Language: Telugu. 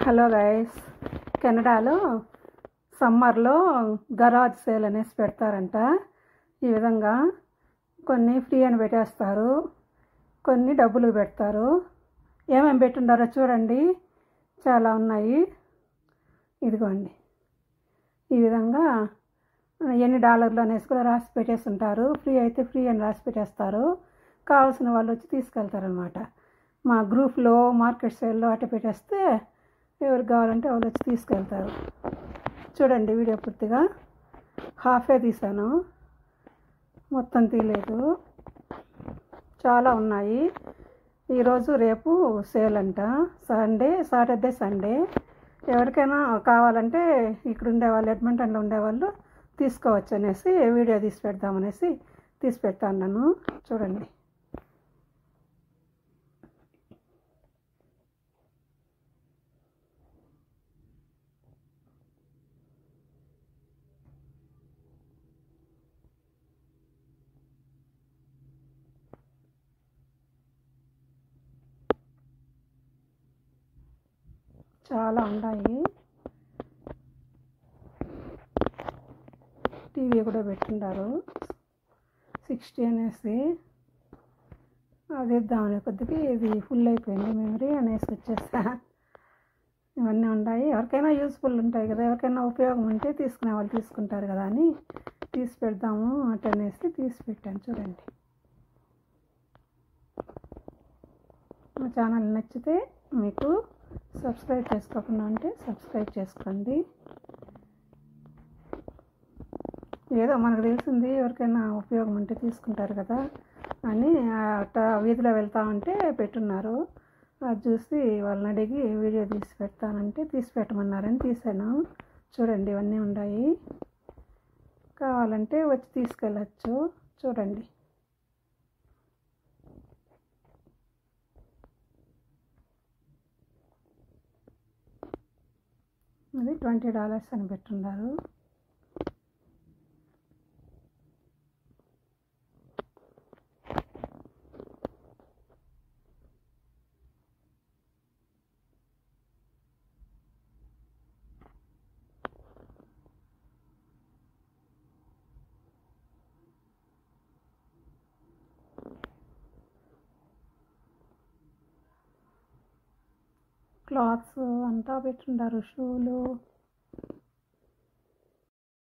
హలో గైస్, కెనడాలో సమ్మర్లో గరాజ్ సేల్ అనేసి పెడతారంట. ఈ విధంగా కొన్ని ఫ్రీ అని పెట్టేస్తారు, కొన్ని డబ్బులు పెడతారు. ఏమేమి పెట్టుండారో చూడండి, చాలా ఉన్నాయి. ఇదిగోండి, ఈ విధంగా ఎన్ని డాలర్లు అనేసి కూడా రాసి పెట్టేస్తుంటారు. ఫ్రీ అయితే ఫ్రీ అని రాసి పెట్టేస్తారు. కావాల్సిన వాళ్ళు వచ్చి తీసుకెళ్తారనమాట. మా గ్రూప్లో మార్కెట్ సేల్లో అట్ట పెట్టేస్తే ఎవరికి కావాలంటే వాళ్ళు వచ్చి తీసుకెళ్తారు. చూడండి, వీడియో పూర్తిగా హాఫే తీసాను, మొత్తం తీయలేదు. చాలా ఉన్నాయి. ఈరోజు రేపు సేల్ అంట. సాటర్డే సండే ఎవరికైనా కావాలంటే ఇక్కడ ఉండేవాళ్ళు, ఎడ్మంటన్లో ఉండేవాళ్ళు తీసుకోవచ్చు అనేసి వీడియో తీసి పెడదామనేసి తీసి పెడతాను నన్ను. చూడండి, చాలా ఉన్నాయి. టీవీ కూడా పెట్టిండారు 60 అనేసి. అది ఇద్దామనే కొద్దికి ఇది ఫుల్ అయిపోయింది మెమరీ అనేసి వచ్చేసా. ఇవన్నీ ఉన్నాయి. ఎవరికైనా యూస్ఫుల్ ఉంటాయి కదా, ఎవరికైనా ఉపయోగం ఉంటే తీసుకునే వాళ్ళు తీసుకుంటారు కదా అని తీసి పెడదాము అటనేసి తీసి పెట్టాను. చూడండి, మా ఛానల్ నచ్చితే మీకు సబ్స్క్రైబ్ చేసుకోకుండా ఉంటే సబ్స్క్రైబ్ చేసుకోండి. ఏదో మనకు తెలిసింది ఎవరికైనా ఉపయోగం ఉంటే తీసుకుంటారు కదా అని అట్ట వీధిలో వెళ్తా ఉంటే పెట్టున్నారు. అది చూసి వాళ్ళని అడిగి వీడియో తీసి పెడతానంటే తీసి పెట్టమన్నారని తీసాను. చూడండి, ఇవన్నీ ఉన్నాయి. కావాలంటే వచ్చి తీసుకెళ్ళచ్చు. చూడండి, అది $20 అని పెట్టున్నారు. క్లాత్స్ అంతా పెట్టున్నారు, షూలు.